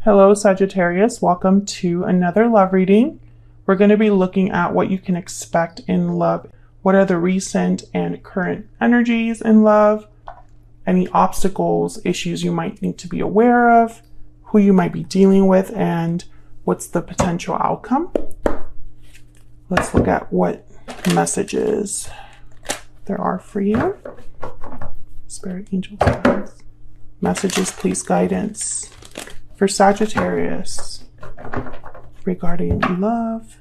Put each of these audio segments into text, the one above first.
Hello, Sagittarius. Welcome to another love reading. We're going to be looking at what you can expect in love. What are the recent and current energies in love? Any obstacles, issues you might need to be aware of, who you might be dealing with, and what's the potential outcome? Let's look at what messages there are for you. Spirit, angels, guides. Messages, please, guidance. For Sagittarius, regarding love,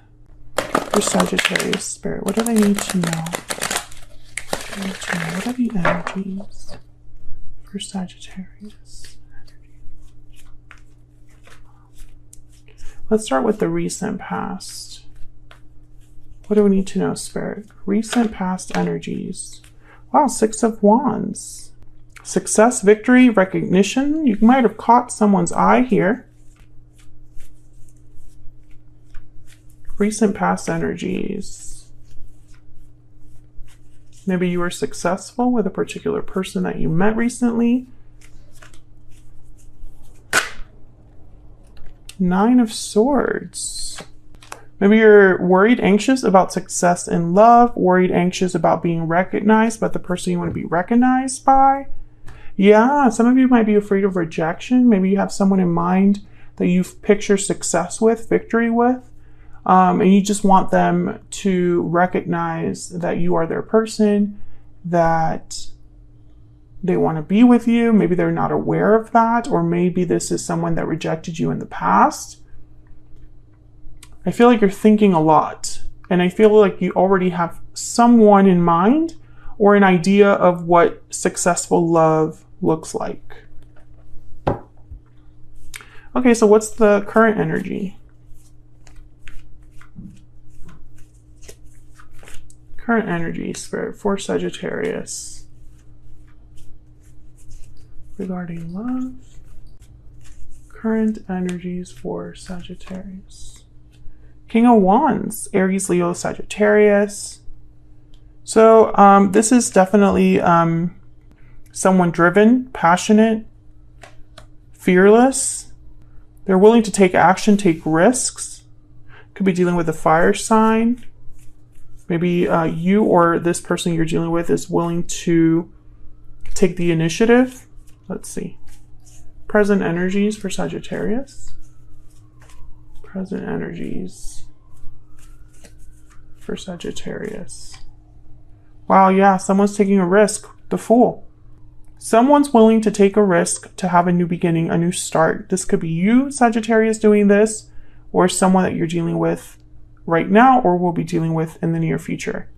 for Sagittarius spirit, what do they need to know? What are the energies for Sagittarius? Let's start with the recent past. What do we need to know, Spirit? Recent past energies. Wow, 6 of Wands. Success, victory, recognition. You might have caught someone's eye here. Recent past energies. Maybe you were successful with a particular person that you met recently. 9 of Swords. Maybe you're worried, anxious about success in love, worried, anxious about being recognized by the person you want to be recognized by. Yeah, some of you might be afraid of rejection. Maybe you have someone in mind that you picture success with, victory with, and you just want them to recognize that you are their person, that they want to be with you. Maybe they're not aware of that, or maybe this is someone that rejected you in the past. I feel like you're thinking a lot, and I feel like you already have someone in mind or an idea of what successful love looks like. Okay, so what's the current energy? Current energy, Spirit, for Sagittarius. Regarding love. Current energies for Sagittarius. King of Wands, Aries, Leo, Sagittarius. So this is definitely someone driven, passionate, fearless. They're willing to take action, take risks. Could be dealing with a fire sign. Maybe you or this person you're dealing with is willing to take the initiative. Let's see. Present energies for Sagittarius. Present energies for Sagittarius. Wow, yeah, someone's taking a risk. The Fool. Someone's willing to take a risk to have a new beginning, a new start. This could be you, Sagittarius, doing this, or someone that you're dealing with right now or will be dealing with in the near future.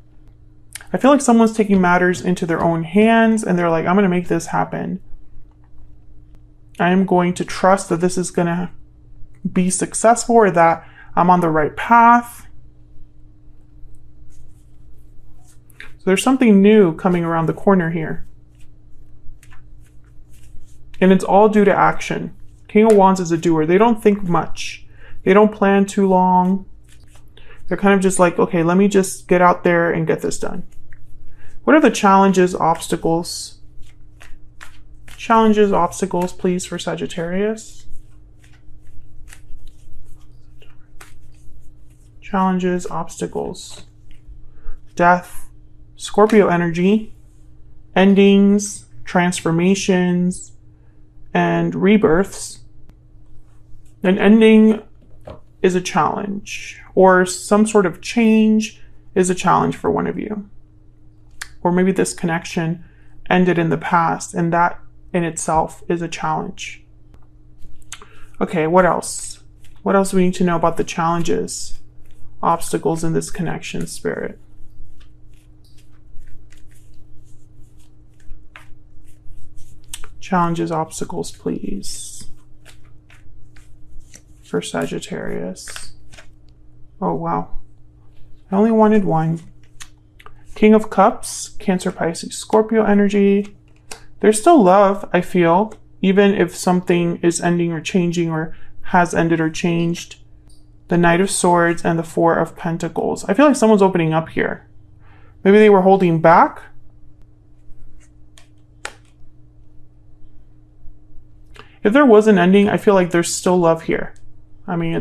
I feel like someone's taking matters into their own hands and they're like, I'm going to make this happen. I am going to trust that this is going to be successful or that I'm on the right path. There's something new coming around the corner here. And it's all due to action. King of Wands is a doer. They don't think much. They don't plan too long. They're kind of just like, okay, let me just get out there and get this done. What are the challenges, obstacles? Challenges, obstacles, please, for Sagittarius. Challenges, obstacles. Death. Scorpio energy, endings, transformations, and rebirths. An ending is a challenge, or some sort of change is a challenge for one of you. Or maybe this connection ended in the past, and that in itself is a challenge. Okay, what else? What else do we need to know about the challenges, obstacles in this connection, Spirit? Challenges, obstacles, please. For Sagittarius. Oh, wow. I only wanted one. King of Cups, Cancer, Pisces, Scorpio energy. There's still love, I feel, even if something is ending or changing or has ended or changed. The Knight of Swords and the 4 of Pentacles. I feel like someone's opening up here. Maybe they were holding back. If there was an ending, I feel like there's still love here. I mean,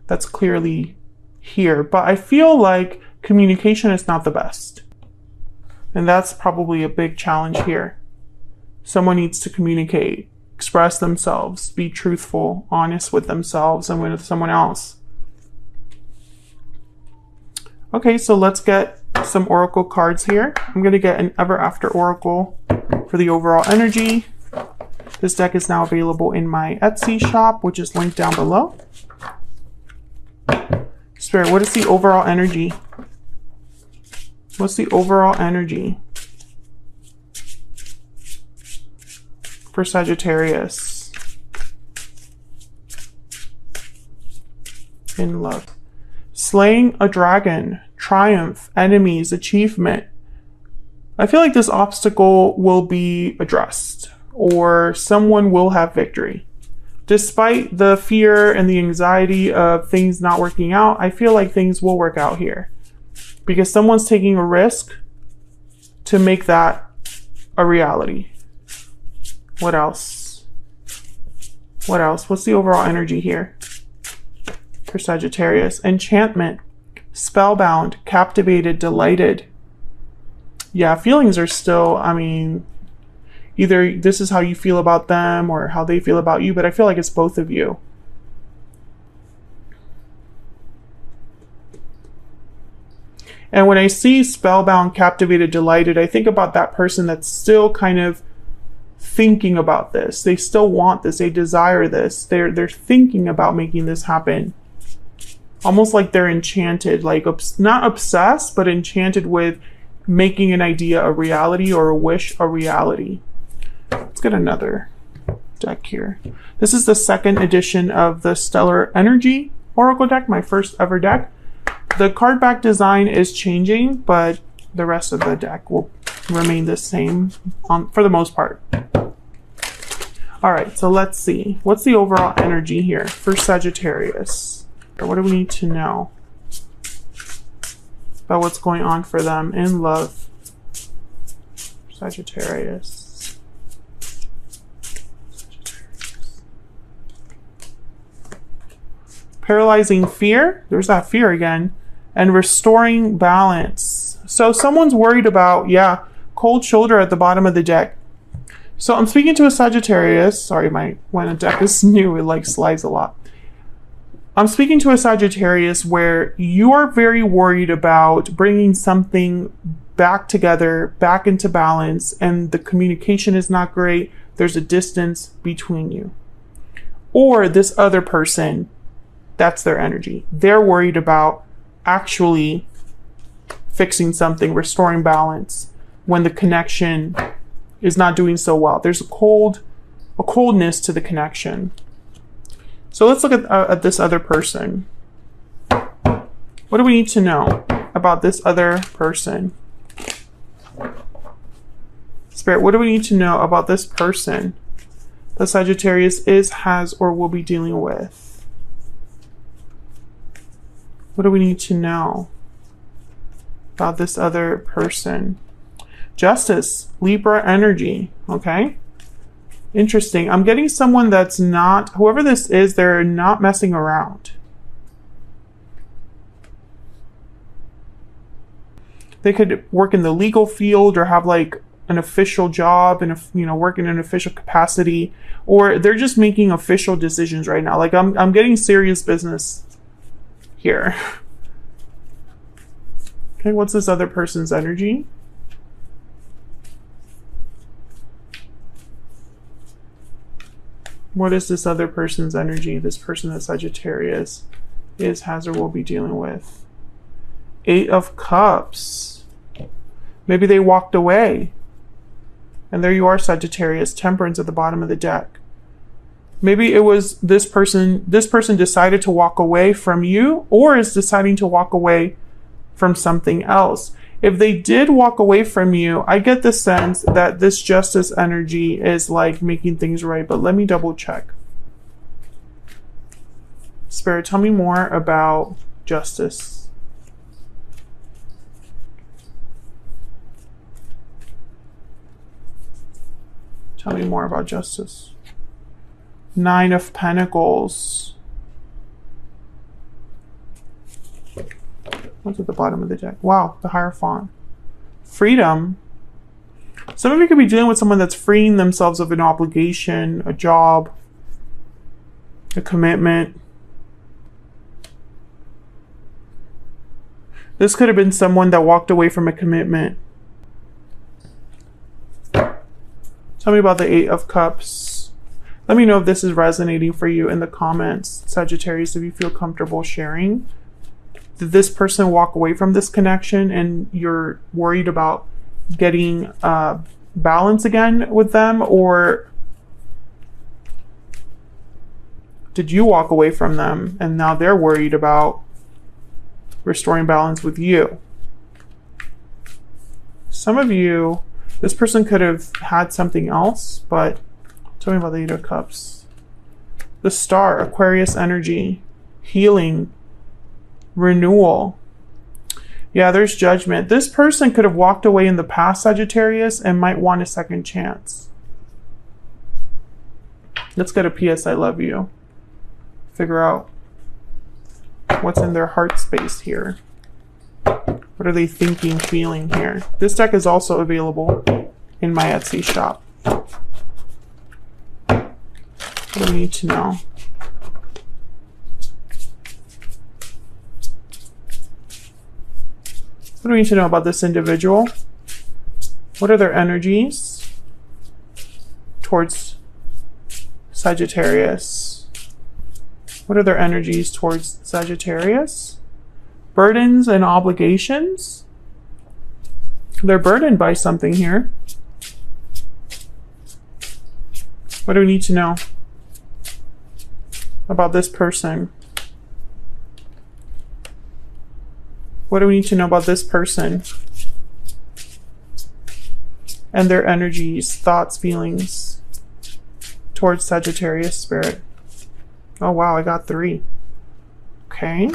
that's clearly here, but I feel like communication is not the best. And that's probably a big challenge here. Someone needs to communicate, express themselves, be truthful, honest with themselves and with someone else. Okay, so let's get some oracle cards here. I'm going to get an Ever After oracle for the overall energy. This deck is now available in my Etsy shop, which is linked down below. Spirit, what is the overall energy? What's the overall energy for Sagittarius in love? Slaying a dragon, triumph, enemies, achievement. I feel like this obstacle will be addressed, or someone will have victory. Despite the fear and the anxiety of things not working out, I feel like things will work out here. Because someone's taking a risk to make that a reality. What else? What else? What's the overall energy here for Sagittarius? Enchantment, spellbound, captivated, delighted. Yeah, feelings are still, I mean, either this is how you feel about them or how they feel about you, but I feel like it's both of you. And when I see spellbound, captivated, delighted, I think about that person that's still kind of thinking about this. They still want this. They desire this. They're thinking about making this happen. Almost like they're enchanted, like not obsessed, but enchanted with making an idea a reality or a wish a reality. Let's get another deck here. This is the second edition of the Stellar Energy Oracle deck, my first ever deck. The card back design is changing, but the rest of the deck will remain the same for the most part. All right, so let's see. What's the overall energy here for Sagittarius? What do we need to know about what's going on for them in love? Sagittarius. Paralyzing fear. There's that fear again. And restoring balance. So someone's worried about, yeah, cold shoulder at the bottom of the deck. So I'm speaking to a Sagittarius. Sorry, when a deck is new, it like slides a lot. I'm speaking to a Sagittarius where you are very worried about bringing something back together, back into balance, and the communication is not great. There's a distance between you. Or this other person, that's their energy. They're worried about actually fixing something, restoring balance when the connection is not doing so well. There's a coldness to the connection. So let's look at this other person. What do we need to know about this other person? Spirit, what do we need to know about this person that Sagittarius is, has, or will be dealing with? What do we need to know about this other person? Justice, Libra energy, okay? Interesting. I'm getting someone that's not, whoever this is, they're not messing around. They could work in the legal field or have like an official job and, work in an official capacity, or they're just making official decisions right now. Like I'm getting serious business here. Okay, what's this other person's energy? What is this other person's energy? This person that Sagittarius is, has, or will be dealing with. 8 of Cups. Maybe they walked away. And there you are, Sagittarius. Temperance at the bottom of the deck. Maybe it was this person decided to walk away from you, or is deciding to walk away from something else. If they did walk away from you, I get the sense that this Justice energy is like making things right, but let me double check. Spirit, tell me more about Justice. Tell me more about Justice. Nine of Pentacles. What's at the bottom of the deck? Wow, the Hierophant. Freedom. Some of you could be dealing with someone that's freeing themselves of an obligation, a job, a commitment. This could have been someone that walked away from a commitment. Tell me about the Eight of Cups. Let me know if this is resonating for you in the comments, Sagittarius, if you feel comfortable sharing. Did this person walk away from this connection and you're worried about getting balance again with them? Or did you walk away from them and now they're worried about restoring balance with you? Some of you, this person could have had something else, but tell me about the Eight of Cups. The Star, Aquarius energy, healing, renewal. Yeah, there's judgment. This person could have walked away in the past, Sagittarius, and might want a second chance. Let's get a PS I love you. Figure out what's in their heart space here. What are they thinking, feeling here? This deck is also available in my Etsy shop. What do we need to know? What do we need to know about this individual? What are their energies towards Sagittarius? What are their energies towards Sagittarius? Burdens and obligations? They're burdened by something here. What do we need to know about this person? What do we need to know about this person and their energies, thoughts, feelings towards Sagittarius spirit? Oh, wow, I got 3. Okay.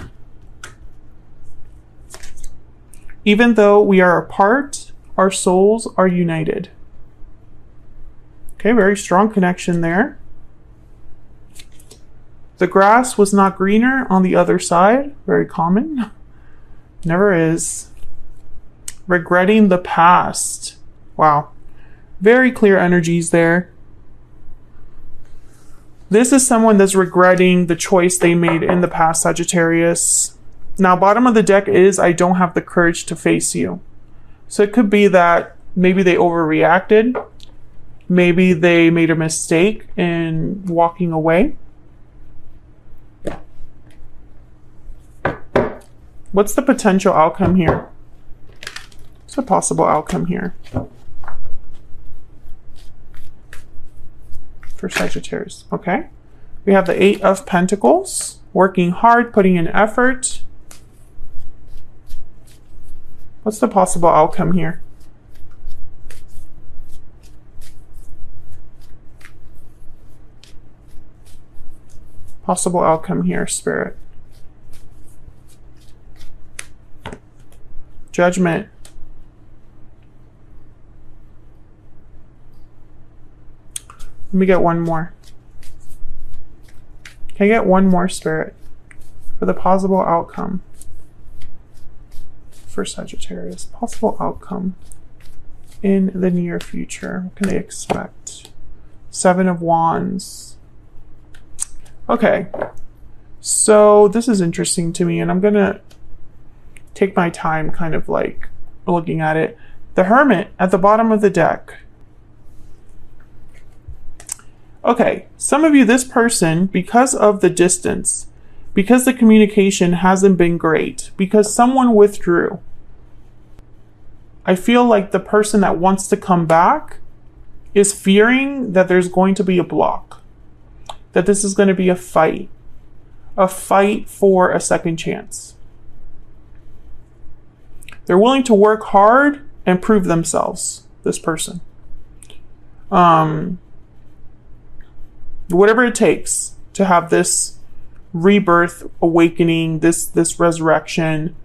Even though we are apart, our souls are united. Okay, very strong connection there. The grass was not greener on the other side. Very common. Never is. Regretting the past. Wow. Very clear energies there. This is someone that's regretting the choice they made in the past, Sagittarius. Now, bottom of the deck is, I don't have the courage to face you. So it could be that maybe they overreacted. Maybe they made a mistake in walking away. What's the potential outcome here? What's the possible outcome here for Sagittarius? Okay. We have the Eight of Pentacles. Working hard, putting in effort. What's the possible outcome here? Possible outcome here, Spirit. Judgment. Let me get one more. Can I get one more, Spirit, for the possible outcome for Sagittarius? Possible outcome in the near future. What can they expect? Seven of Wands. Okay. So this is interesting to me, and I'm going to take my time kind of like looking at it. The Hermit at the bottom of the deck. Okay, some of you, this person, because of the distance, because the communication hasn't been great, because someone withdrew, I feel like the person that wants to come back is fearing that there's going to be a block, that this is going to be a fight for a second chance. They're willing to work hard and prove themselves, this person. Whatever it takes to have this rebirth, awakening, this resurrection.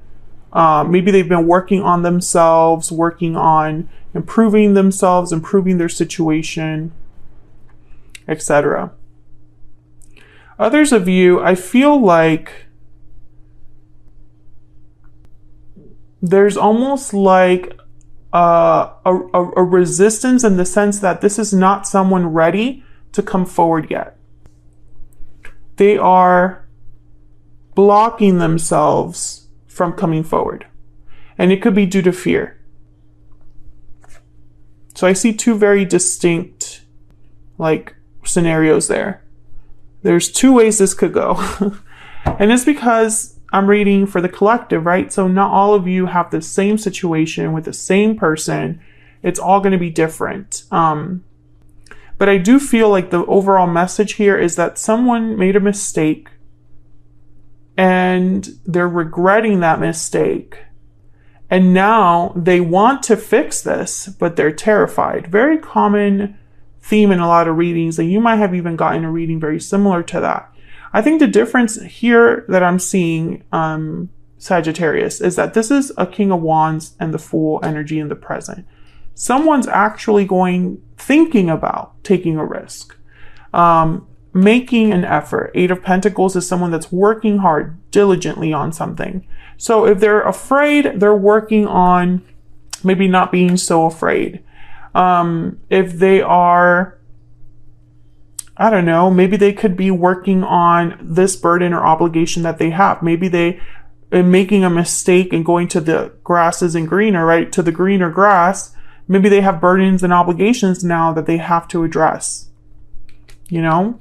Maybe they've been working on themselves, working on improving themselves, improving their situation, etc. Others of you, I feel like there's almost like a resistance in the sense that this is not someone ready to come forward yet. They are blocking themselves from coming forward. And it could be due to fear. So I see two very distinct, like, scenarios there. There's two ways this could go. And it's because I'm reading for the collective, right? So not all of you have the same situation with the same person. It's all going to be different. But I do feel like the overall message here is that someone made a mistake and they're regretting that mistake. And now they want to fix this, but they're terrified. Very common theme in a lot of readings, and you might have even gotten a reading very similar to that. I think the difference here that I'm seeing, Sagittarius, is that this is a King of Wands and the Fool energy in the present. Someone's actually thinking about taking a risk, making an effort. Eight of Pentacles is someone that's working hard, diligently on something. So if they're afraid, they're working on maybe not being so afraid. If they are, I don't know, maybe they could be working on this burden or obligation that they have. Maybe they are making a mistake and going to the grass isn't greener, right? To the greener grass. Maybe they have burdens and obligations now that they have to address. You know?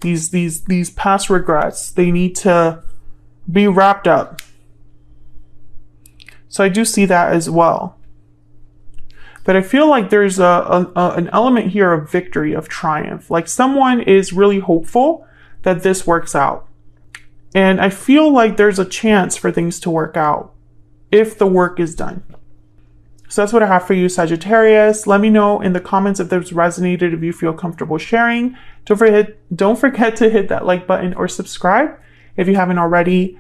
These past regrets, they need to be wrapped up. So I do see that as well. But I feel like there's an element here of victory, of triumph. Like someone is really hopeful that this works out. And I feel like there's a chance for things to work out if the work is done. So that's what I have for you, Sagittarius. Let me know in the comments if this resonated, if you feel comfortable sharing. Don't forget to hit that like button or subscribe if you haven't already.